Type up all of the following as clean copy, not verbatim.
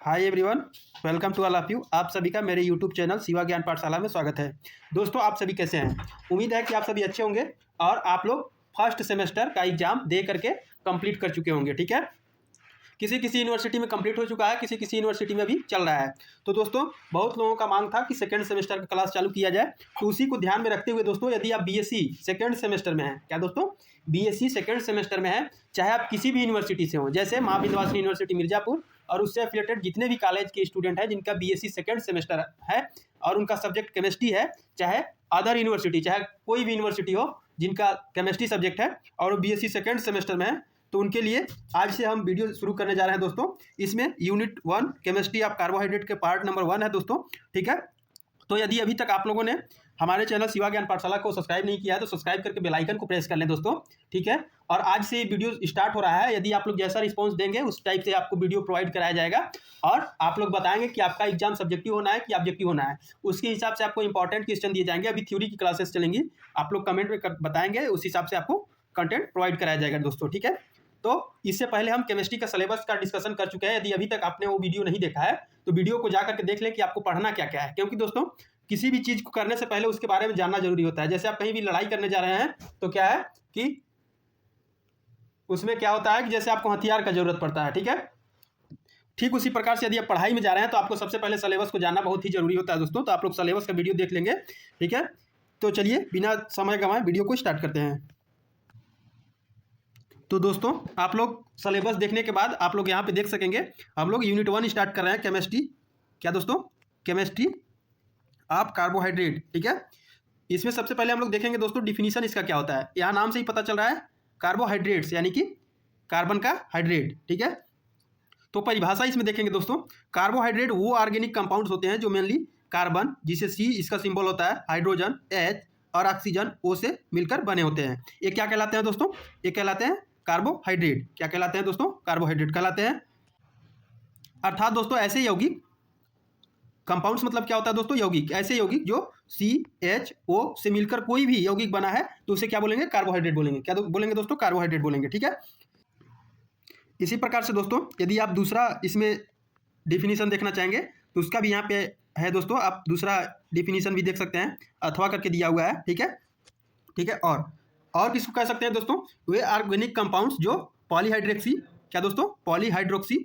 Hi everyone, welcome to all of you. आप सभी का मेरे यूट्यूब चैनल शिवा ज्ञान पाठशाला में स्वागत है। दोस्तों, आप सभी कैसे हैं? उम्मीद है कि आप सभी अच्छे होंगे और आप लोग फर्स्ट सेमेस्टर का एग्जाम दे करके कंप्लीट कर चुके होंगे। ठीक है, किसी किसी यूनिवर्सिटी में कंप्लीट हो चुका है, किसी किसी यूनिवर्सिटी में भी चल रहा है। तो दोस्तों, बहुत लोगों का मांग था कि सेकंड सेमेस्टर का क्लास चालू किया जाए। तो उसी को ध्यान में रखते हुए दोस्तों, यदि आप बीएससी सेकंड सेमेस्टर में हैं, क्या दोस्तों, बीएससी सेकंड सेमेस्टर में हैं, चाहे आप किसी भी यूनिवर्सिटी से हों, जैसे माँ विंध्यवासिनी यूनिवर्सिटी मिर्जापुर और उससे एफिलेटेड जितने भी कॉलेज के स्टूडेंट हैं जिनका बीएससी सेकंड सेमेस्टर है और उनका सब्जेक्ट केमिस्ट्री है, चाहे अदर यूनिवर्सिटी, चाहे कोई भी यूनिवर्सिटी हो जिनका केमिस्ट्री सब्जेक्ट है और बीएससी सेकंड सेमेस्टर में है, तो उनके लिए आज से हम वीडियो शुरू करने जा रहे हैं दोस्तों। इसमें यूनिट 1 केमिस्ट्री ऑफ कार्बोहाइड्रेट के पार्ट नंबर 1 है दोस्तों। ठीक है, तो यदि अभी तक आप लोगों ने हमारे चैनल शिवा ज्ञान पाठशाला को सब्सक्राइब नहीं किया है तो सब्सक्राइब करके बेल आइकन को प्रेस कर लें दोस्तों। ठीक है, और आज से वीडियो स्टार्ट हो रहा है। यदि आप लोग जैसा रिस्पांस देंगे उस टाइप से आपको वीडियो प्रोवाइड कराया जाएगा और आप लोग बताएंगे कि आपका एग्जाम सब्जेक्टिव होना है कि ऑब्जेक्टिव होना है। उसके हिसाब से आपको इंपॉर्टेंट क्वेश्चन दिए जाएंगे। अभी थ्योरी की क्लासेस चलेंगी, आप लोग कमेंट में बताएंगे, उस हिसाब से आपको कंटेंट प्रोवाइड कराया जाएगा दोस्तों। ठीक है, तो इससे पहले हम केमिस्ट्री का सिलेबस का डिस्कशन कर चुके हैं। यदि अभी तक आपने वो वीडियो नहीं देखा है तो वीडियो को जाकर के देख लें कि आपको पढ़ना क्या क्या है, क्योंकि दोस्तों किसी भी चीज़ को करने से पहले उसके बारे में जानना जरूरी होता है। जैसे आप कहीं भी लड़ाई करने जा रहे हैं तो क्या है कि उसमें क्या होता है कि जैसे आपको हथियार का जरूरत पड़ता है। ठीक है, ठीक उसी प्रकार से यदि आप पढ़ाई में जा रहे हैं तो आपको सबसे पहले सिलेबस को जानना बहुत ही जरूरी होता है दोस्तों। तो आप लोग सिलेबस का वीडियो देख लेंगे। ठीक है, तो चलिए बिना समय गंवाए वीडियो को स्टार्ट करते हैं। तो दोस्तों, आप लोग सिलेबस देखने के बाद आप लोग यहाँ पे देख सकेंगे, हम लोग यूनिट 1 स्टार्ट कर रहे हैं केमिस्ट्री। क्या दोस्तों, केमिस्ट्री ऑफ कार्बोहाइड्रेट। ठीक है, इसमें सबसे पहले हम लोग देखेंगे दोस्तों डिफिनीशन इसका क्या होता है। यहाँ नाम से ही पता चल रहा है, कार्बोहाइड्रेट्स यानी कि कार्बन का हाइड्रेट। ठीक है, तो परिभाषा इसमें देखेंगे दोस्तों। कार्बोहाइड्रेट वो ऑर्गेनिक कंपाउंड्स होते हैं जो मेनली कार्बन, जिसे सी इसका सिंबल होता है, हाइड्रोजन एच और ऑक्सीजन ओ से मिलकर बने होते हैं। ये क्या कहलाते हैं दोस्तों? ये कहलाते हैं कार्बोहाइड्रेट। क्या कहलाते हैं दोस्तों? कार्बोहाइड्रेट कहलाते हैं। अर्थात दोस्तों ऐसे यौगिक कंपाउंड्स, मतलब क्या होता है दोस्तों? यौगिक, ऐसे यौगिक जो CHO से मिलकर कोई भी यौगिक बना है तो उसे क्या बोलेंगे? कार्बोहाइड्रेट बोलेंगे। क्या बोलेंगे दोस्तों? कार्बोहाइड्रेट बोलेंगे। ठीक है, इसी प्रकार से दोस्तों यदि आप दूसरा इसमें डिफिनीशन देखना चाहेंगे तो उसका भी यहाँ पे है दोस्तों। आप दूसरा डिफिनीशन भी देख सकते हैं, अथवा करके दिया हुआ है। ठीक है, ठीक है, और किसको कह सकते हैं दोस्तों? वे ऑर्गेनिक कंपाउंड्स जो पॉलीहाइड्रोक्सी, क्या दोस्तों? पॉलीहाइड्रोक्सी।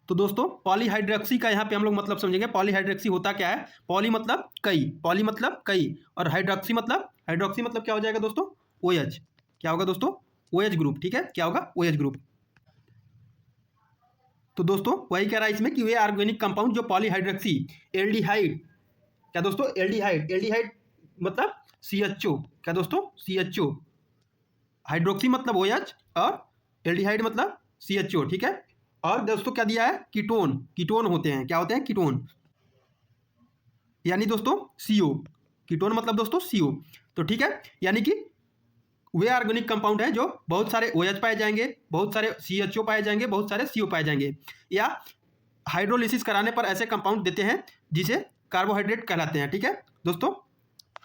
तो दोस्तों पॉलीहाइड्रोक्सी का यहाँ पे हम लोग मतलब समझेंगे। पॉलीहाइड्रोक्सी होता क्या है? पॉली मतलब कई, पॉली मतलब कई, और हाइड्रोक्सी मतलब क्या हो जाएगा दोस्तों? OH। क्या होगा दोस्तों? OH group. ठीक है, क्या होगा? OH group. तो दोस्तों वही कह रहा है इसमें कि वे ऑर्गेनिक कंपाउंड जो पॉलीहाइड्रोक्सी, एल्डिहाइड, क्या दोस्तों? एल्डिहाइड मतलब CHO। क्या दोस्तों? CHO। हाइड्रोक्सी मतलब OH और एल्डिहाइड मतलब CHO। ठीक है, और दोस्तों क्या दिया है? कीटोन होते हैं। क्या होते हैं? कीटोन, यानी दोस्तों CO। कीटोन मतलब दोस्तों CO। तो ठीक है, यानी कि वे ऑर्गेनिक कंपाउंड है जो बहुत सारे OH पाए जाएंगे, बहुत सारे CHO पाए जाएंगे, बहुत सारे CO पाए जाएंगे, या हाइड्रोलिसिस कराने पर ऐसे कंपाउंड देते हैं जिसे कार्बोहाइड्रेट कहलाते हैं। ठीक है दोस्तों,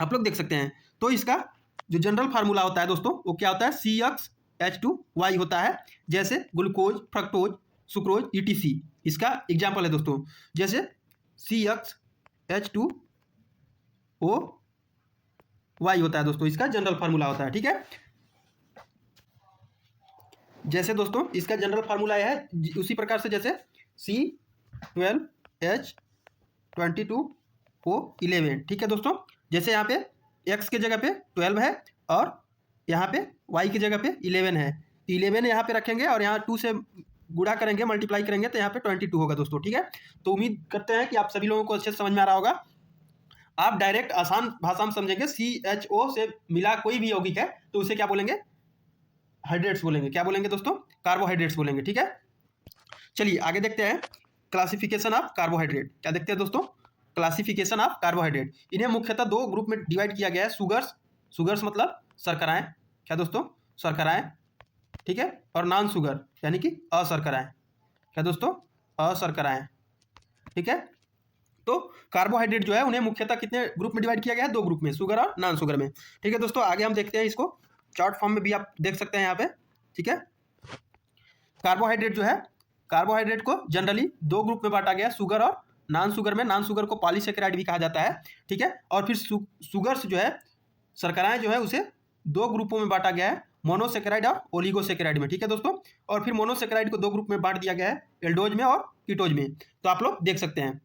आप लोग देख सकते हैं। तो इसका जो जनरल फार्मूला होता है दोस्तों वो क्या होता है? CH2Y होता है। जैसे ग्लूकोज, फ्रक्टोज, सुक्रोज, ETC इसका एग्जाम्पल है दोस्तों। जैसे CH2OY होता है दोस्तों, इसका जनरल फार्मूला होता है। ठीक है, जैसे दोस्तों इसका जनरल फार्मूला है उसी प्रकार से, जैसे C12H22O11। ठीक है दोस्तों, जैसे यहाँ पे X के जगह पे 12 है और यहाँ पे Y की जगह पे 11 है, तो 11 यहाँ पे रखेंगे और यहाँ 2 से गुणा करेंगे, मल्टीप्लाई करेंगे तो यहाँ पे 22 होगा दोस्तों। ठीक है, तो उम्मीद करते हैं कि आप सभी लोगों को अच्छे से समझ में आ रहा होगा। आप डायरेक्ट आसान भाषा में समझेंगे, CHO से मिला कोई भी यौगिक है तो उसे क्या बोलेंगे? हाइड्रेट्स बोलेंगे। क्या बोलेंगे दोस्तों? कार्बोहाइड्रेट्स बोलेंगे। ठीक है, चलिए आगे देखते हैं क्लासिफिकेशन ऑफ कार्बोहाइड्रेट। क्या देखते हैं दोस्तों? Classification of carbohydrate. इन्हें मुख्यतः 2 ग्रुप में डिवाइड किया गया है। सुगर्स मतलब शर्कराएं। क्या दोस्तों? शर्कराएं। ठीक है, और नॉन शुगर यानी कि अशर्कराएं। क्या दोस्तों? अशर्कराएं। ठीक है, तो कार्बोहाइड्रेट जो है उन्हें मुख्यतः कितने ग्रुप में डिवाइड किया गया है? 2 ग्रुप में, शुगर और नॉन शुगर में। ठीक है दोस्तों, आगे हम देखते हैं इसको चार्ट फॉर्म में भी आप देख सकते हैं यहाँ पे। ठीक है, कार्बोहाइड्रेट जो है कार्बोहाइड्रेट को जनरली दो ग्रुप में बांटा गया है, शुगर और नॉन शुगर में। नॉन शुगर को पॉलीसेकेराइड भी कहा जाता है, ठीक है। और फिर शुगर्स जो है, शर्कराएं जो है, उसे दो ग्रुपों में बांटा गया है, मोनोसेकेराइड और ओलिगोसेकेराइड में, ठीक है दोस्तों। और फिर मोनोसेकेराइड को दो ग्रुप में बांट दिया गया है, एल्डोज में और कीटोज में। तो आप लोग देख सकते हैं।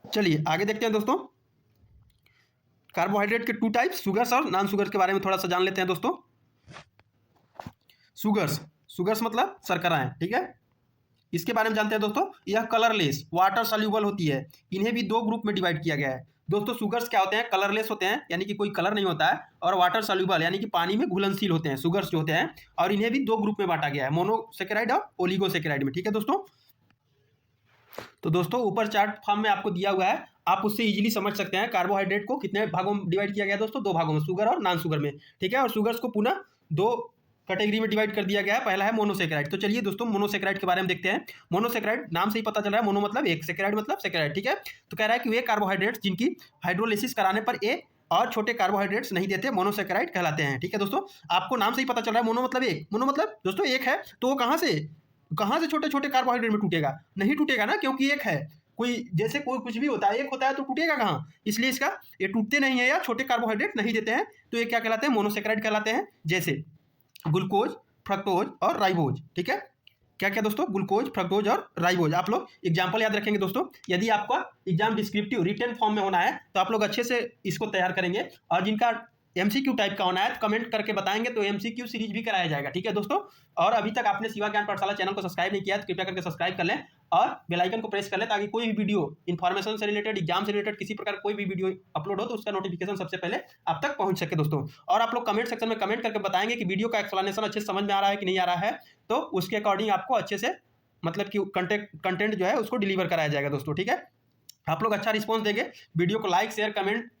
चलिए आगे देखते हैं दोस्तों। कार्बोहाइड्रेट के टू टाइप्स, शुगर्स और नॉन शुगर्स के बारे में थोड़ा सा जान लेते हैं दोस्तों। शुगर्स मतलब शर्कराएं, ठीक है। इसके बारे में जानते हैं दोस्तों। यह कलरलेस, वाटर सॉल्यूबल होती है। इन्हें भी दो ग्रुप में डिवाइड किया गया है दोस्तों। शुगर्स क्या होते हैं? कलरलेस होते हैं, यानी कि कोई कलर नहीं होता है, और वाटर सॉल्यूबल यानी कि पानी में घुलनशील होते हैं, शुगर्स जो होते हैं। और इन्हें भी दो ग्रुप में बांटा गया है, मोनोसेकेराइड और ओलिगोसेकेराइड में, ठीक है दोस्तों। तो दोस्तों ऊपर चार्ट फॉर्म में आपको दिया हुआ है, आप उससे इजीली समझ सकते हैं कार्बोहाइड्रेट को कितने भागों में डिवाइड किया गया है दोस्तों, दो भागों में, शुगर और नॉन शुगर में, ठीक है। और शुगर्स को पुनः दो कैटेगरी में डिवाइड कर दिया गया है। पहला है मोनोसेकेराइड। तो चलिए दोस्तों मोनोसेकेराइड के बारे में देखते हैं। मोनोसेकेराइड नाम से ही पता चल रहा है, मोनो मतलब एक, सेकेराइड मतलब सेकेराइड, ठीक है। तो कह रहा है कि वे कार्बोहाइड्रेट्स जिनकी हाइड्रोलिसिस कराने पर ए और छोटे कार्बोहाइड्रेट्स नहीं देते, मोनोसेकेराइड कहलाते हैं, ठीक है दोस्तों। आपको नाम से ही पता चल रहा है, मोनो मतलब एक। मोनो मतलब दोस्तों एक है, तो वो कहाँ से छोटे छोटे कार्बोहाइड्रेट में टूटेगा? नहीं टूटेगा ना, क्योंकि एक है। कोई जैसे कोई कुछ भी होता है, एक होता है तो टूटेगा कहाँ? इसलिए इसका ये टूटते नहीं है या छोटे कार्बोहाइड्रेट नहीं देते हैं, तो ये क्या कहलाते हैं? मोनोसेकेराइड कहलाते हैं। जैसे ग्लूकोज, फ्रक्टोज और राइबोज, ठीक है। क्या क्या दोस्तों? ग्लूकोज, फ्रक्टोज और राइबोज। आप लोग एग्जाम्पल याद रखेंगे दोस्तों। यदि आपका एग्जाम डिस्क्रिप्टिव रिटन फॉर्म में होना है तो आप लोग अच्छे से इसको तैयार करेंगे, और जिनका एमसीक्यू टाइप का होना है तो कमेंट करके बताएंगे, तो एमसीक्यू सीरीज भी कराया जाएगा, ठीक है दोस्तों। और अभी तक आपने शिवा ज्ञान पाठशाला चैनल को सब्सक्राइब नहीं किया तो कृपया करके सब्सक्राइब कर लें और बेल आइकन को प्रेस कर लें, ताकि कोई भी वीडियो इन्फॉर्मेशन से रिलेटेड, एग्जाम से रिलेटेड किसी प्रकार कोई भी वीडियो अपलोड हो तो उसका नोटिफिकेशन सबसे पहले आप तक पहुंच सके दोस्तों। और आप लोग कमेंट सेक्शन में कमेंट करके बताएंगे कि वीडियो का एक्सप्लेनेशन अच्छे से समझ में आ रहा है कि नहीं आ रहा है, तो उसके अकॉर्डिंग आपको अच्छे से मतलब कि कंटेंट जो है उसको डिलीवर कराया जाएगा दोस्तों, ठीक है। आप लोग अच्छा रिस्पॉन्स देंगे, वीडियो को लाइक शेयर कमेंट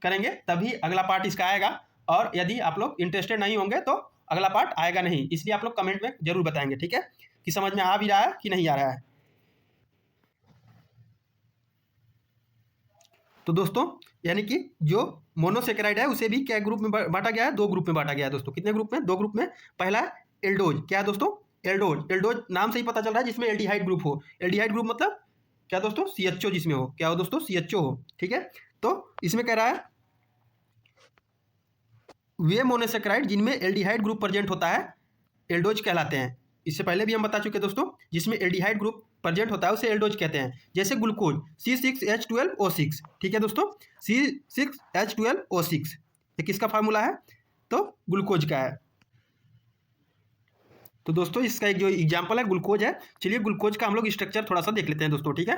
करेंगे, तभी अगला पार्ट इसका आएगा। और यदि आप लोग इंटरेस्टेड नहीं होंगे तो अगला पार्ट आएगा नहीं। इसलिए आप लोग कमेंट में जरूर बताएंगे, ठीक है, कि समझ में आ भी रहा है कि नहीं आ रहा है। तो दोस्तों यानी कि जो मोनोसेकेराइड है उसे भी क्या ग्रुप में बांटा गया है? दो ग्रुप में बांटा गया है दोस्तों। कितने ग्रुप में? दो ग्रुप में। पहला है एल्डोज। क्या है दोस्तों? एल्डोज। एल्डोज नाम से ही पता चल रहा है, जिसमें एल्डिहाइड ग्रुप हो। एल्डिहाइड ग्रुप मतलब क्या दोस्तों? सीएचओ जिसमें हो। क्या हो दोस्तों? सीएचओ हो, ठीक है। तो इसमें कह रहा है वे मोनोसेकेराइड जिनमें एल्डिहाइड ग्रुप प्रेजेंट होता है एल्डोज कहलाते हैं। इससे पहले भी हम बता चुके दोस्तों, जिसमें एल्डिहाइड ग्रुप प्रेजेंट होता है उसे एल्डोज कहते हैं। जैसे ग्लूकोज C6H12O6, ठीक है दोस्तों। C6H12O6 ये किसका फार्मूला है? तो ग्लूकोज का है। तो दोस्तों इसका एक जो एग्जाम्पल है ग्लूकोज है। चलिए ग्लूकोज का हम लोग स्ट्रक्चर थोड़ा सा देख लेते हैं दोस्तों, ठीक है।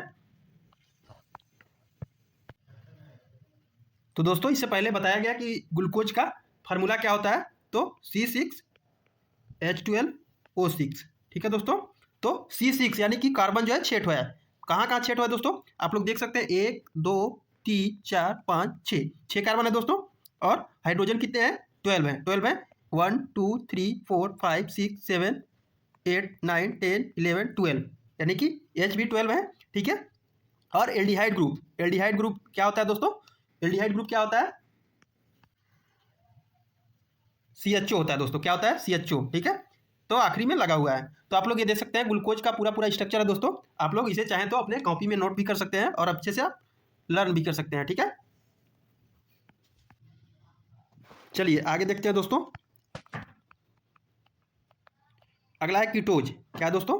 तो दोस्तों इससे पहले बताया गया कि ग्लूकोज का फार्मूला क्या होता है, तो C6H12O6, ठीक है दोस्तों। तो C6 यानी कि कार्बन जो है छेट हुआ है। कहाँ कहाँ छेट हुआ है दोस्तों? आप लोग देख सकते हैं 1 2 3 4 5 6 कार्बन है दोस्तों। और हाइड्रोजन कितने हैं? 12 है। 12 है 1 2 3 4 5 6 7 8 9 10 11 12, यानी कि H भी 12 है, ठीक है। और एल्डिहाइड ग्रुप क्या होता है दोस्तों? एल्डिहाइड ग्रुप क्या होता है? CHO होता है दोस्तों। क्या होता है? CHO, ठीक है। तो आखिरी में लगा हुआ है। तो आप लोग ये देख सकते हैं ग्लूकोज का पूरा स्ट्रक्चर है दोस्तों। आप लोग इसे चाहें तो अपने कॉपी में नोट भी कर सकते हैं और अच्छे से आप लर्न भी कर सकते हैं, ठीक है। चलिए आगे देखते हैं दोस्तों। अगला है कीटोज। क्या है दोस्तों?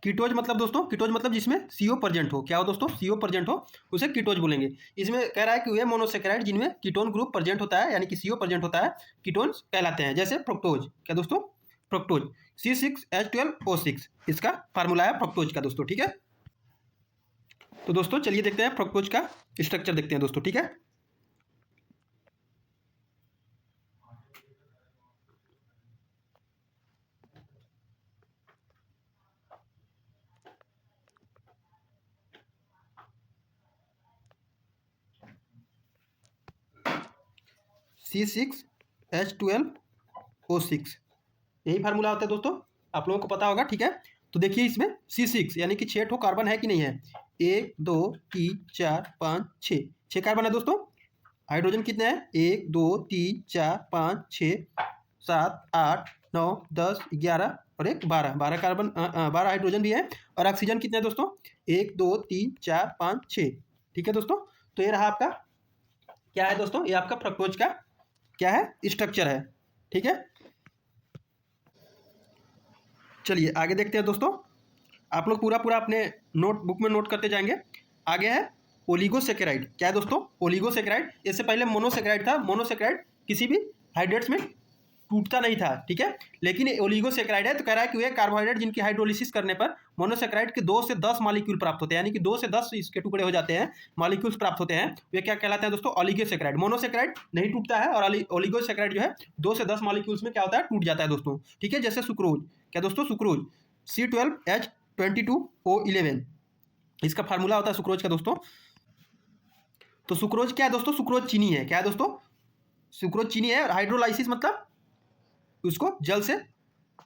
कीटोज मतलब दोस्तों, कीटोज मतलब जिसमें CO प्रेजेंट हो। क्या हो दोस्तों? CO प्रेजेंट हो, उसे कीटोज बोलेंगे। इसमें कह रहा है कि वे मोनोसेकेराइड जिनमें कीटोन ग्रुप प्रेजेंट होता है, यानी कि CO प्रेजेंट होता है, कीटोन्स कहलाते हैं। जैसे फ्रुक्टोज। क्या दोस्तों? फ्रुक्टोज C6H12O6 इसका फार्मूला है फ्रुक्टोज का दोस्तों, ठीक है। तो दोस्तों चलिए देखते हैं फ्रुक्टोज का स्ट्रक्चर देखते हैं दोस्तों, ठीक है। C6H12O6 यही फार्मूला होता है दोस्तों, आप लोगों को पता होगा, ठीक है। तो देखिए इसमें C6 यानी कि 6 ठो कार्बन है कि नहीं है? 1 2 3 4 5 6 कार्बन है दोस्तों। हाइड्रोजन कितने हैं? 1 2 3 4 5 6 7 8 9 10 11 और एक 12 कार्बन 12 हाइड्रोजन भी है। और ऑक्सीजन कितने हैं दोस्तों? 1 2 3 4 5 6। ठीक है दोस्तों, तो ये रहा आपका क्या है दोस्तों, ये आपका फ्रक्टोज का क्या है, स्ट्रक्चर है। ठीक है, चलिए आगे देखते हैं दोस्तों। आप लोग पूरा अपने नोटबुक में नोट करते जाएंगे। आगे है ओलिगोसेकेराइड। क्या है दोस्तों? ओलिगोसेकेराइड। इससे पहले मोनोसेकेराइड था। मोनोसेकेराइड किसी भी हाइड्रेट्स में टूटता नहीं था, ठीक है, लेकिन ओलिगोसेकेराइड है तो कह रहा है कि वे कार्बोहाइड्रेट जिनकी हाइड्रोलिसिस करने पर मोनोसेकेराइड के 2 से 10 मॉलिक्यूल प्राप्त होते हैं, यानी कि 2 से 10 इसके टुकड़े हो जाते हैं, मॉलिक्यूल्स प्राप्त होते हैं, वे क्या कहलाते हैं दोस्तों? ओलिगोसेकेराइड। मोनोसेकेराइड नहीं टूटता है और ओलिगोसेकेराइड जो है 2 से 10 मॉलिक्यूल्स में क्या होता है, टूट जाता है दोस्तों। ठीक है, जैसे सुक्रोज। क्या दोस्तों? सुक्रोज C12H22O11 इसका फार्मूला होता है सुक्रोज का दोस्तों। तो सुक्रोज क्या है दोस्तों? सुक्रोज चीनी है। क्या है दोस्तों? सुक्रोज चीनी है। और हाइड्रोलाइसिस मतलब उसको जल से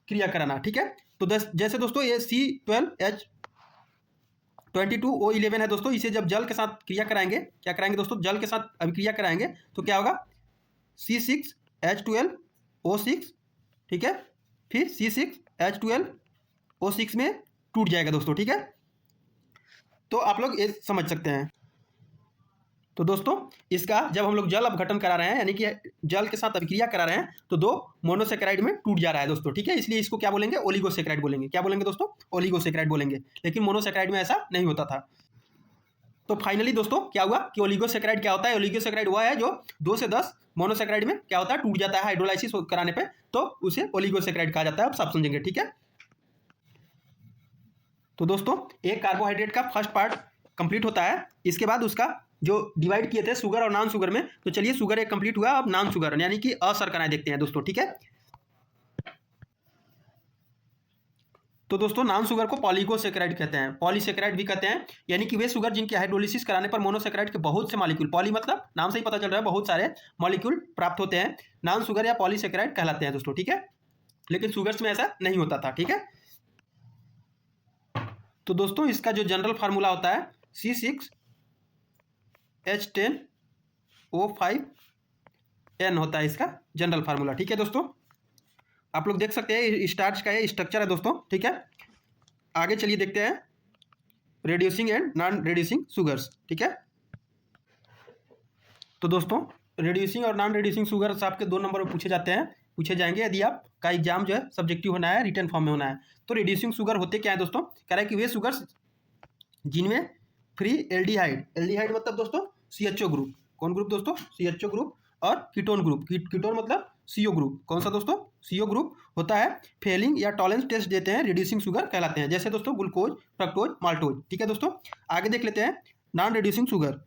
क्रिया कराना। ठीक है, तो जैसे दोस्तों ये C12H22O11 है दोस्तों, इसे जब जल के साथ क्रिया कराएंगे, क्या कराएंगे दोस्तों? जल के साथ अभिक्रिया कराएंगे तो क्या होगा? C6H12O6। ठीक है, फिर C6H12O6 में टूट जाएगा दोस्तों। ठीक है, तो आप लोग ये समझ सकते हैं। तो दोस्तों इसका जब हम लोग जल अपघटन करा रहे हैं, यानी कि जल के साथ अभिक्रिया करा रहे हैं, तो 2 मोनोसेकेराइड में टूट जा रहा है दोस्तों। ठीक है, इसलिए इसको क्या बोलेंगे? ओलिगोसेकेराइड बोलेंगे। क्या बोलेंगे दोस्तों? ओलिगोसेकेराइड बोलेंगे। लेकिन मोनोसेकेराइड में ऐसा नहीं होता था। तो फाइनली दोस्तों क्या हुआ कि ओलिगोसेकेराइड क्या होता है? ओलिगोसेकेराइड वह है जो 2 से 10 मोनोसेकेराइड में क्या होता है, टूट जाता है हाइड्रोलाइसिस कराने पे, तो उसे ओलिगोसेकेराइड कहा जाता है। आप सब समझेंगे। ठीक है, तो दोस्तों एक कार्बोहाइड्रेट का फर्स्ट पार्ट कंप्लीट होता है। इसके बाद उसका जो डिवाइड किए थे शुगर और नॉन शुगर में, तो चलिए शुगर एक कंप्लीट हुआ, अब नॉन शुगर यानी कि अशर्कराएं देखते हैं दोस्तों। ठीक है, तो दोस्तों नॉन शुगर को पॉलीगोसेकेराइड कहते हैं, पॉलीसेकेराइड भी कहते हैं, यानी कि वे शुगर जिनकी हाइड्रोलिसिस कराने पर मोनोसेकेराइड के बहुत से मॉलिक्यूल, पॉली मतलब नाम से ही पता चल रहा है बहुत सारे मॉलिक्यूल प्राप्त होते हैं, नॉन शुगर या पॉलीसेकेराइड कहलाते हैं दोस्तों। ठीक है, लेकिन शुगर्स में ऐसा नहीं होता था। ठीक है, तो दोस्तों इसका जो जनरल फार्मूला होता है C6H10O5N होता है इसका जनरल फार्मूला। ठीक है दोस्तों, आप लोग देख सकते हैं स्टार्च का ये स्ट्रक्चर है दोस्तों। ठीक है, आगे चलिए देखते हैं reducing and non reducing sugars. ठीक है, तो दोस्तों रिड्यूसिंग और नॉन रिड्यूसिंग शुगर्स आपके 2 नंबर में पूछे जाएंगे यदि आपका एग्जाम जो है सब्जेक्टिव होना है, रिटन फॉर्म में होना है। तो रिड्यूसिंग शुगर होते क्या है दोस्तों? कह रहा है कि वे शुगर्स जिनमें फ्री एल्डिहाइड मतलब दोस्तों CHO ग्रुप। कौन ग्रुप दोस्तों? CHO group. और कीटोन ग्रुप, कीटोन मतलब CO ग्रुप। कौन सा दोस्तों? CO ग्रुप होता है। फेलिंग या टॉलरेंस टेस्ट देते हैं, रिड्यूसिंग शुगर कहलाते हैं, जैसे दोस्तों ग्लूकोज, फ्रक्टोज, माल्टोज। ठीक है दोस्तों, आगे देख लेते हैं नॉन रिड्यूसिंग शुगर।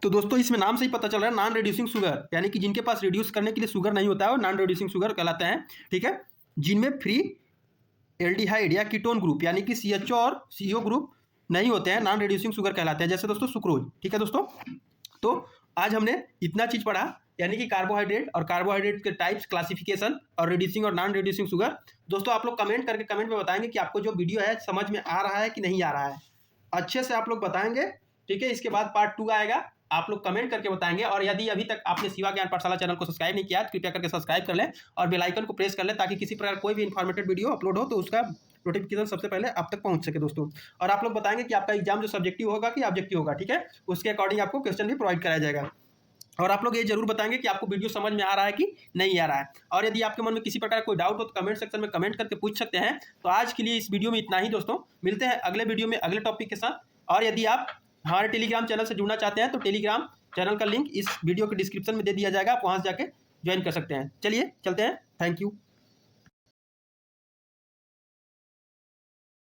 तो दोस्तों इसमें नाम से ही पता चल रहा है नॉन रिड्यूसिंग शुगर, यानी कि जिनके पास रिड्यूस करने के लिए शुगर नहीं होता है वो नॉन रिड्यूसिंग शुगर कहलाते हैं। ठीक है, जिनमें फ्री एल्डिहाइड या कीटोन ग्रुप यानी कि CHO और CO ग्रुप नहीं होते हैं, नॉन रिड्यूसिंग शुगर कहलाते हैं, जैसे दोस्तों सुक्रोज। ठीक है दोस्तों, तो आज हमने इतना चीज़ पढ़ा, यानी कि कार्बोहाइड्रेट और कार्बोहाइड्रेट के टाइप्स, क्लासिफिकेशन और रिड्यूसिंग और नॉन रिड्यूसिंग शुगर। दोस्तों आप लोग कमेंट में बताएंगे कि आपको जो वीडियो है समझ में आ रहा है कि नहीं आ रहा है, अच्छे से आप लोग बताएंगे। ठीक है, इसके बाद पार्ट 2 आएगा, आप लोग कमेंट करके बताएंगे। और यदि अभी तक आपने शिवा ज्ञान पाठशाला चैनल को सब्सक्राइब नहीं किया तो कृपया करके सब्सक्राइब कर लें और बेल आइकन को प्रेस कर लें, ताकि किसी प्रकार कोई भी इन्फॉर्मेटिव वीडियो अपलोड हो तो उसका नोटिफिकेशन सबसे पहले आप तक पहुंच सके दोस्तों। और आप लोग बताएंगे कि आपका एग्जाम जो सब्जेक्टिव होगा कि ऑब्जेक्टिव होगा। ठीक है, उसके अकॉर्डिंग आपको क्वेश्चन भी प्रोवाइड कराया जाएगा। और आप लोग ये जरूर बताएंगे कि आपको वीडियो समझ में आ रहा है कि नहीं आ रहा है। और यदि आपके मन में किसी प्रकार कोई डाउट हो तो कमेंट सेक्शन में कमेंट करके पूछ सकते हैं। तो आज के लिए इस वीडियो में इतना ही दोस्तों, मिलते हैं अगले वीडियो में अगले टॉपिक के साथ। और यदि आप हमारे टेलीग्राम चैनल से जुड़ना चाहते हैं तो टेलीग्राम चैनल का लिंक इस वीडियो के डिस्क्रिप्शन में दे दिया जाएगा, आप वहाँ से जाके ज्वाइन कर सकते हैं। चलिए चलते हैं, थैंक यू।